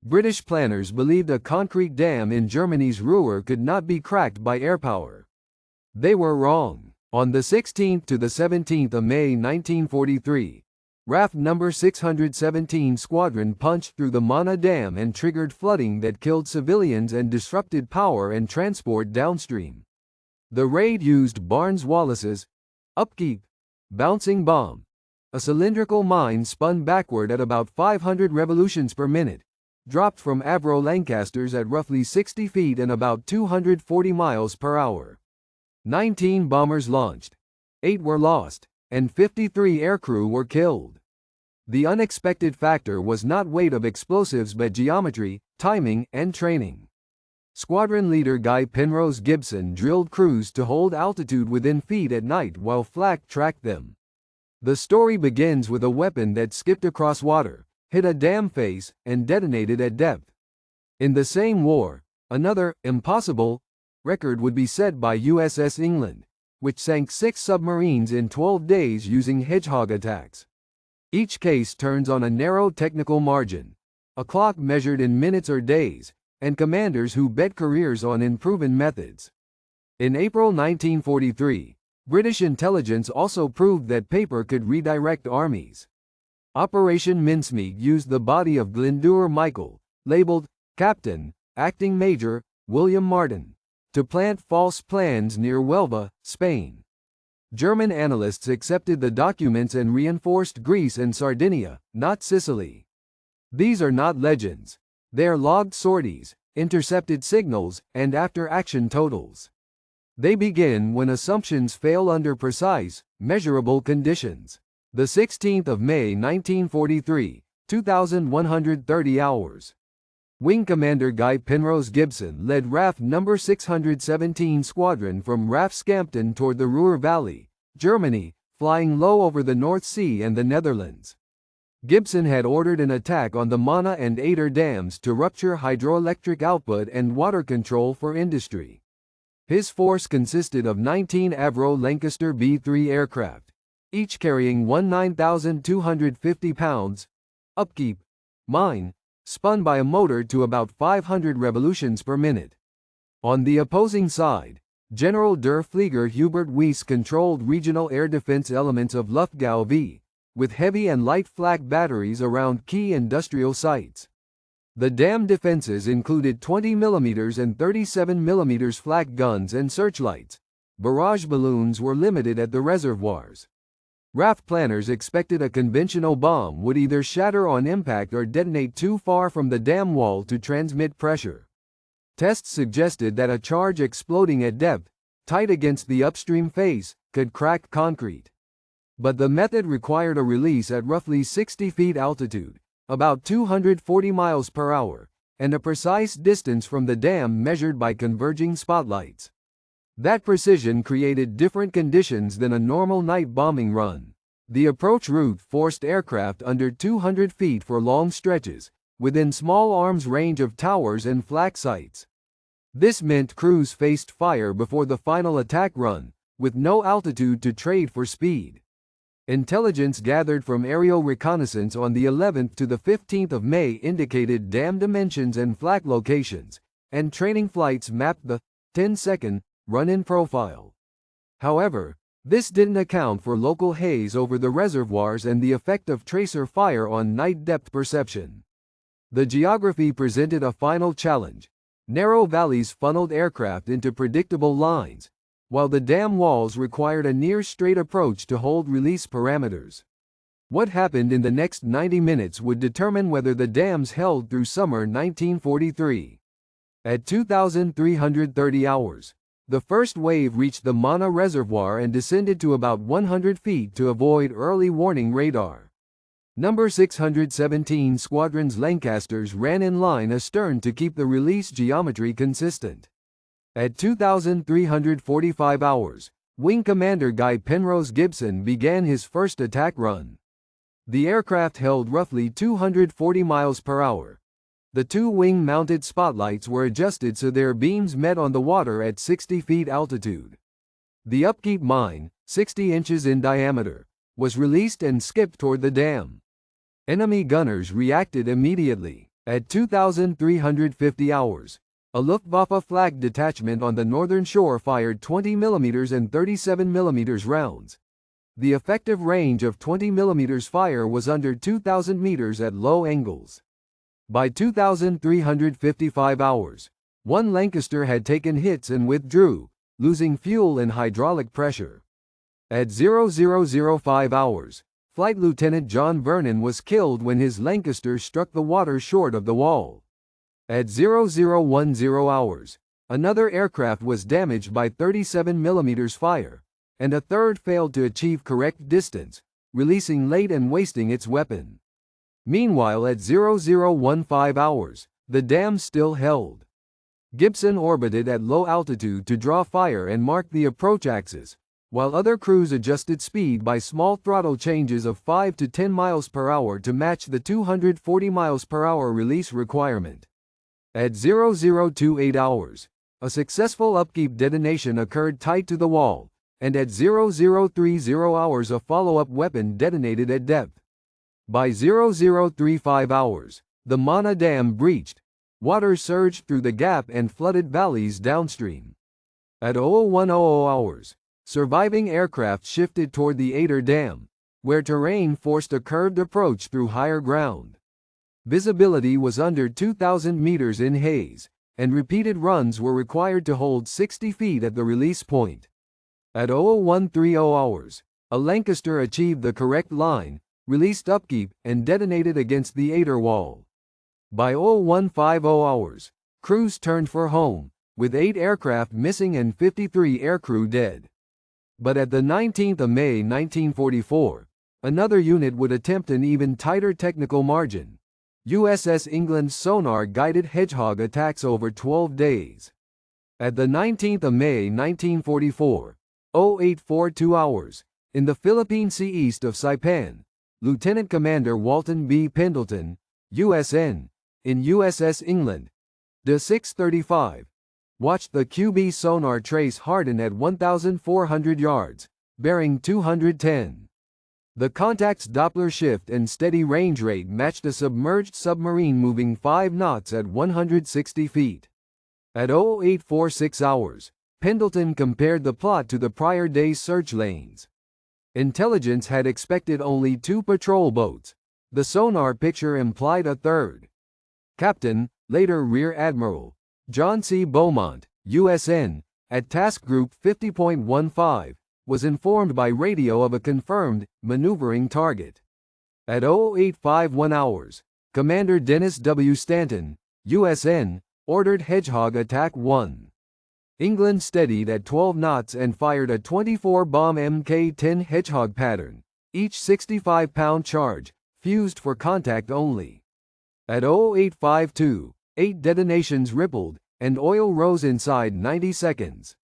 British planners believed a concrete dam in Germany's Ruhr could not be cracked by airpower. They were wrong. On the 16th to the 17th of May 1943, RAF No. 617 Squadron punched through the Möhne Dam and triggered flooding that killed civilians and disrupted power and transport downstream. The raid used Barnes Wallis's upkeep bouncing bomb, a cylindrical mine spun backward at about 500 revolutions per minute, dropped from Avro Lancasters at roughly 60 feet and about 240 miles per hour. 19 bombers launched, 8 were lost, and 53 aircrew were killed. The unexpected factor was not weight of explosives but geometry, timing, and training. Squadron leader Guy Penrose Gibson drilled crews to hold altitude within feet at night while flak tracked them. The story begins with a weapon that skipped across water, hit a dam face, and detonated at depth. In the same war, another impossible record would be set by USS England, which sank 6 submarines in 12 days using hedgehog attacks. Each case turns on a narrow technical margin, a clock measured in minutes or days, and commanders who bet careers on unproven methods. In April 1943, British intelligence also proved that paper could redirect armies. Operation Mincemeat used the body of Glendower Michael, labeled Captain, Acting Major, William Martin, to plant false plans near Huelva, Spain. German analysts accepted the documents and reinforced Greece and Sardinia, not Sicily. These are not legends. They are logged sorties, intercepted signals, and after-action totals. They begin when assumptions fail under precise, measurable conditions. The 16th of May 1943, 2130 hours. Wing Commander Guy Penrose Gibson led RAF No. 617 Squadron from RAF Scampton toward the Ruhr Valley, Germany, flying low over the North Sea and the Netherlands. Gibson had ordered an attack on the Möhne and Eder dams to rupture hydroelectric output and water control for industry. His force consisted of 19 Avro Lancaster B-3 aircraft, each carrying one 9,250 pounds upkeep mine, spun by a motor to about 500 revolutions per minute. On the opposing side, General der Flieger Hubert Weiss controlled regional air defense elements of Luftgau V, with heavy and light flak batteries around key industrial sites. The dam defenses included 20 mm and 37 mm flak guns and searchlights. Barrage balloons were limited at the reservoirs. RAF planners expected a conventional bomb would either shatter on impact or detonate too far from the dam wall to transmit pressure. Tests suggested that a charge exploding at depth, tight against the upstream face, could crack concrete. But the method required a release at roughly 60 feet altitude, about 240 miles per hour, and a precise distance from the dam measured by converging spotlights. That precision created different conditions than a normal night bombing run. The approach route forced aircraft under 200 feet for long stretches, within small arms range of towers and flak sites. This meant crews faced fire before the final attack run, with no altitude to trade for speed. Intelligence gathered from aerial reconnaissance on the 11th to the 15th of May indicated dam dimensions and flak locations, and training flights mapped the 10-second run-in profile. However, this didn't account for local haze over the reservoirs and the effect of tracer fire on night depth perception. The geography presented a final challenge. Narrow valleys funneled aircraft into predictable lines, while the dam walls required a near-straight approach to hold release parameters. What happened in the next 90 minutes would determine whether the dams held through summer 1943. At 2,330 hours, the first wave reached the Möhne Reservoir and descended to about 100 feet to avoid early warning radar. No. 617 Squadron's Lancasters ran in line astern to keep the release geometry consistent. At 2,345 hours, Wing Commander Guy Penrose Gibson began his first attack run. The aircraft held roughly 240 miles per hour. The two wing-mounted spotlights were adjusted so their beams met on the water at 60 feet altitude. The upkeep mine, 60 inches in diameter, was released and skipped toward the dam. Enemy gunners reacted immediately. At 2,350 hours, a Luftwaffe flag detachment on the northern shore fired 20 mm and 37 mm rounds. The effective range of 20 mm fire was under 2,000 meters at low angles. By 2,355 hours, one Lancaster had taken hits and withdrew, losing fuel and hydraulic pressure. At 0005 hours, Flight Lieutenant John Vernon was killed when his Lancaster struck the water short of the wall. At 0010 hours, another aircraft was damaged by 37 mm fire, and a third failed to achieve correct distance, releasing late and wasting its weapon. Meanwhile, at 0015 hours, the dam still held. Gibson orbited at low altitude to draw fire and mark the approach axis, while other crews adjusted speed by small throttle changes of 5 to 10 miles per hour to match the 240 miles per hour release requirement. At 0028 hours, a successful upkeep detonation occurred tight to the wall, and at 0030 hours a follow-up weapon detonated at depth. By 0035 hours, the Möhne Dam breached. Water surged through the gap and flooded valleys downstream. At 0100 hours, surviving aircraft shifted toward the Eder Dam, where terrain forced a curved approach through higher ground. Visibility was under 2,000 meters in haze, and repeated runs were required to hold 60 feet at the release point. At 0130 hours, a Lancaster achieved the correct line, released upkeep, and detonated against the Eder wall. By 0150 hours, crews turned for home, with 8 aircraft missing and 53 aircrew dead. But at the 19th of May 1944, another unit would attempt an even tighter technical margin. USS England's sonar-guided Hedgehog attacks over 12 days. At the 19th of May 1944, 0842 hours, in the Philippine Sea east of Saipan, Lieutenant Commander Walton B. Pendleton, USN, in USS England, De 635, watched the QB sonar trace harden at 1,400 yards, bearing 210. The contact's Doppler shift and steady range rate matched a submerged submarine moving 5 knots at 160 feet. At 0846 hours, Pendleton compared the plot to the prior day's search lanes. Intelligence had expected only 2 patrol boats. The sonar picture implied a third. Captain, later Rear Admiral, John C. Beaumont, USN, at Task Group 50.15, was informed by radio of a confirmed, maneuvering target. At 0851 hours, Commander Dennis W. Stanton, USN, ordered Hedgehog Attack 1. England steadied at 12 knots and fired a 24-bomb Mk-10 Hedgehog pattern, each 65-pound charge, fused for contact only. At 0852, 8 detonations rippled, and oil rose inside 90 seconds.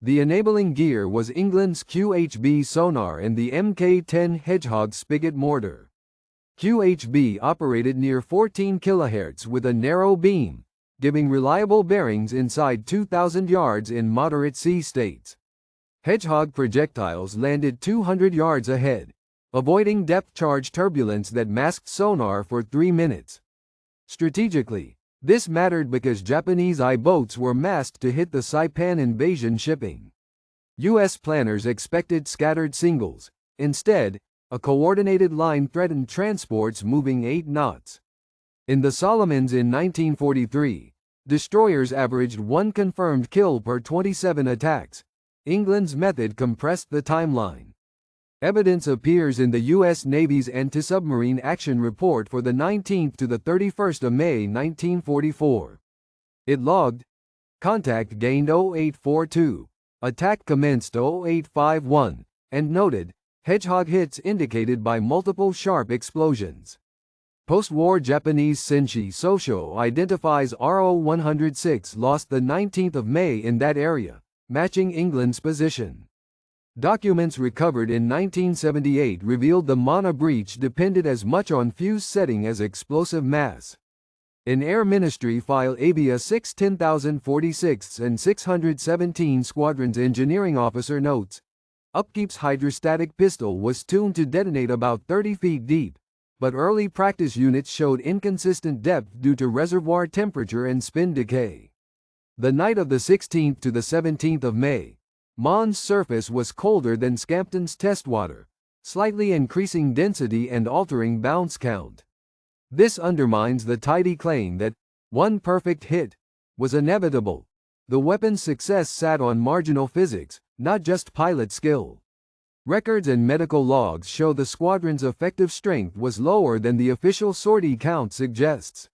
The enabling gear was England's QHB sonar and the Mk-10 Hedgehog spigot mortar. QHB operated near 14 kHz with a narrow beam, giving reliable bearings inside 2,000 yards in moderate sea states. Hedgehog projectiles landed 200 yards ahead, avoiding depth-charge turbulence that masked sonar for 3 minutes. Strategically, this mattered because Japanese I-boats were masked to hit the Saipan invasion shipping. U.S. planners expected scattered singles. Instead, a coordinated line threatened transports moving 8 knots. In the Solomons in 1943, destroyers averaged 1 confirmed kill per 27 attacks. England's method compressed the timeline. Evidence appears in the U.S. Navy's Anti-Submarine Action Report for the 19th to the 31st of May 1944. It logged: contact gained 0842, attack commenced 0851, and noted, Hedgehog hits indicated by multiple sharp explosions. Post-war Japanese Senshi Sosho identifies RO-106 lost the 19th of May in that area, matching England's position. Documents recovered in 1978 revealed the Möhne breach depended as much on fuse setting as explosive mass. In Air Ministry File Avia 6-10046 and 617 Squadron's engineering officer notes, Upkeep's hydrostatic pistol was tuned to detonate about 30 feet deep, but early practice units showed inconsistent depth due to reservoir temperature and spin decay. The night of the 16th to the 17th of May, Mons' surface was colder than Scampton's test water, slightly increasing density and altering bounce count. This undermines the tidy claim that one perfect hit was inevitable. The weapon's success sat on marginal physics, not just pilot skill. Records and medical logs show the squadron's effective strength was lower than the official sortie count suggests.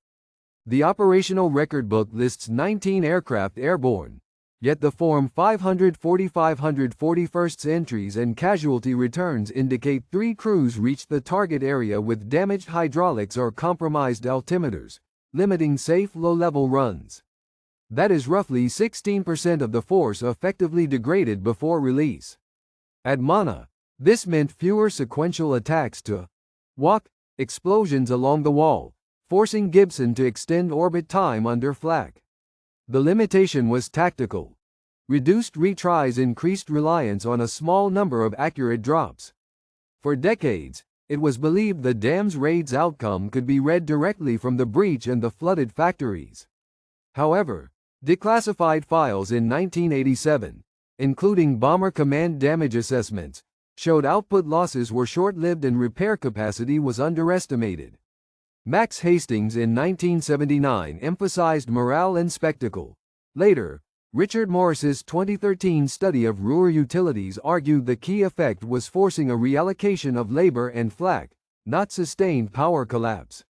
The operational record book lists 19 aircraft airborne, yet the Form 540-541st entries and casualty returns indicate 3 crews reached the target area with damaged hydraulics or compromised altimeters, limiting safe low-level runs. That is roughly 16% of the force effectively degraded before release. At Möhne, this meant fewer sequential attacks to walk explosions along the wall, forcing Gibson to extend orbit time under flak. The limitation was tactical. Reduced retries increased reliance on a small number of accurate drops. For decades, it was believed the dam's raid's outcome could be read directly from the breach and the flooded factories. However, declassified files in 1987, including Bomber Command damage assessments, showed output losses were short-lived and repair capacity was underestimated. Max Hastings in 1979 emphasized morale and spectacle. Later, Richard Morris's 2013 study of Ruhr utilities argued the key effect was forcing a reallocation of labor and flak, not sustained power collapse.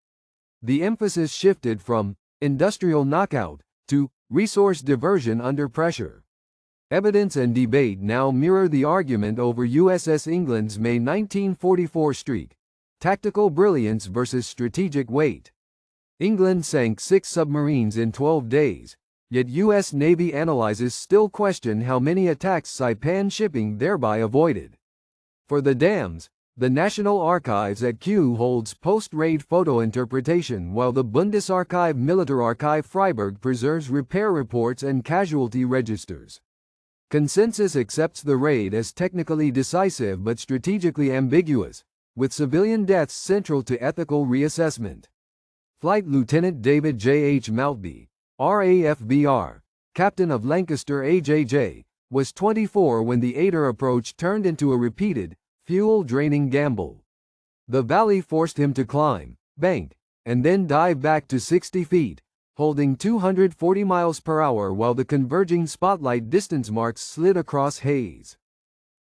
The emphasis shifted from industrial knockout to resource diversion under pressure. Evidence and debate now mirror the argument over USS England's May 1944 streak. Tactical brilliance versus strategic weight. England sank 6 submarines in 12 days, yet U.S. Navy analyses still question how many attacks Saipan shipping thereby avoided. For the dams, the National Archives at Kew holds post-raid photo interpretation while the Bundesarchiv Militärarchiv Freiburg preserves repair reports and casualty registers. Consensus accepts the raid as technically decisive but strategically ambiguous, with civilian deaths central to ethical reassessment. Flight Lieutenant David J. H. Maltby, RAFBR, captain of Lancaster AJJ, was 24 when the Eder approach turned into a repeated, fuel-draining gamble. The valley forced him to climb, bank, and then dive back to 60 feet, holding 240 miles per hour while the converging spotlight distance marks slid across haze.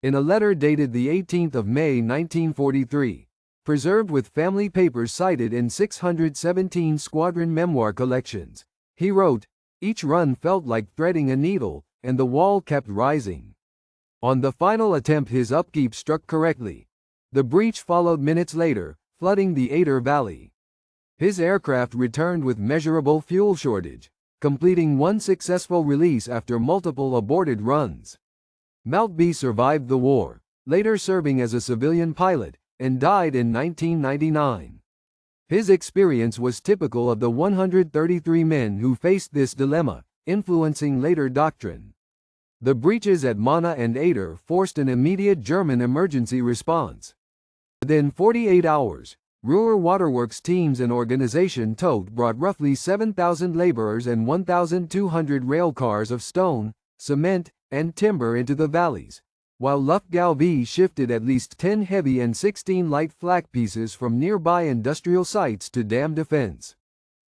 In a letter dated the 18th of May 1943, preserved with family papers cited in 617 Squadron memoir collections, he wrote, "Each run felt like threading a needle, and the wall kept rising." On the final attempt his upkeep struck correctly. The breach followed minutes later, flooding the Eder Valley. His aircraft returned with measurable fuel shortage, completing one successful release after multiple aborted runs. Maltby survived the war, later serving as a civilian pilot, and died in 1999. His experience was typical of the 133 men who faced this dilemma, influencing later doctrine. The breaches at Möhne and Eder forced an immediate German emergency response. Within 48 hours, Ruhr Waterworks teams and organization TOT brought roughly 7,000 laborers and 1,200 rail cars of stone, cement, and timber into the valleys, while Luftgau shifted at least 10 heavy and 16 light flak pieces from nearby industrial sites to dam defense.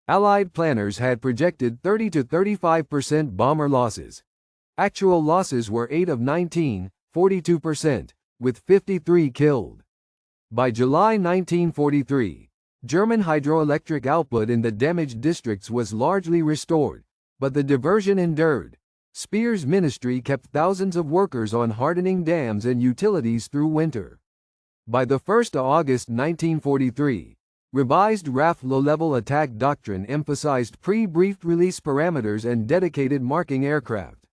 Allied planners had projected 30 to 35% bomber losses. Actual losses were 8 of 19, 42%, with 53 killed. By July 1943, German hydroelectric output in the damaged districts was largely restored, but the diversion endured. Speer's ministry kept thousands of workers on hardening dams and utilities through winter. By the 1st of August 1943, revised RAF low-level attack doctrine emphasized pre-briefed release parameters and dedicated marking aircraft.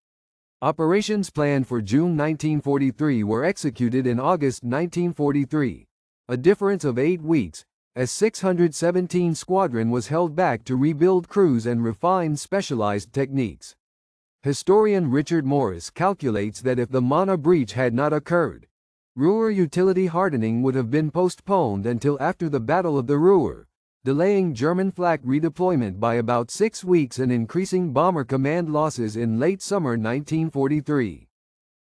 Operations planned for June 1943 were executed in August 1943, a difference of 8 weeks, as 617 Squadron was held back to rebuild crews and refine specialized techniques. Historian Richard Morris calculates that if the Möhne breach had not occurred, Ruhr utility hardening would have been postponed until after the Battle of the Ruhr, delaying German flak redeployment by about 6 weeks and increasing bomber command losses in late summer 1943.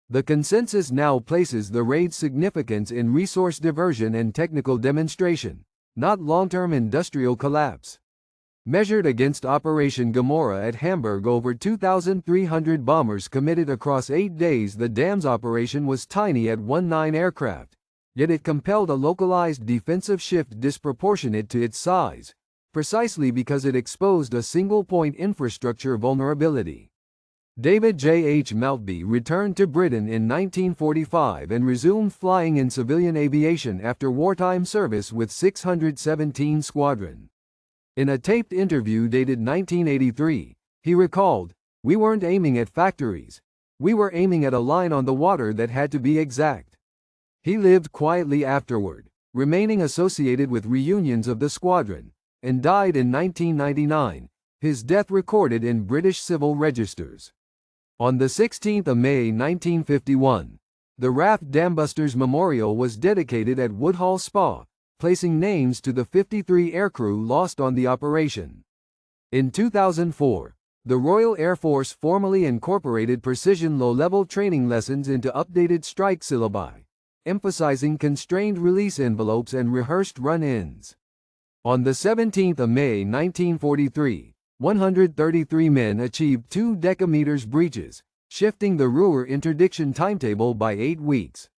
The consensus now places the raid's significance in resource diversion and technical demonstration, not long-term industrial collapse. Measured against Operation Gomorrah at Hamburg, over 2,300 bombers committed across 8 days. The dam's operation was tiny at 19 aircraft, yet it compelled a localized defensive shift disproportionate to its size, precisely because it exposed a single-point infrastructure vulnerability. David J. H. Maltby returned to Britain in 1945 and resumed flying in civilian aviation after wartime service with 617 Squadron. In a taped interview dated 1983, he recalled, "We weren't aiming at factories. We were aiming at a line on the water that had to be exact." He lived quietly afterward, remaining associated with reunions of the squadron, and died in 1999, his death recorded in British civil registers. On the 16th of May 1951, the RAF Dambusters Memorial was dedicated at Woodhall Spa, placing names to the 53 aircrew lost on the operation. In 2004, the Royal Air Force formally incorporated precision low-level training lessons into updated strike syllabi, emphasizing constrained release envelopes and rehearsed run-ins. On the 17th of May 1943, 133 men achieved 2 decameters breaches, shifting the Ruhr interdiction timetable by 8 weeks.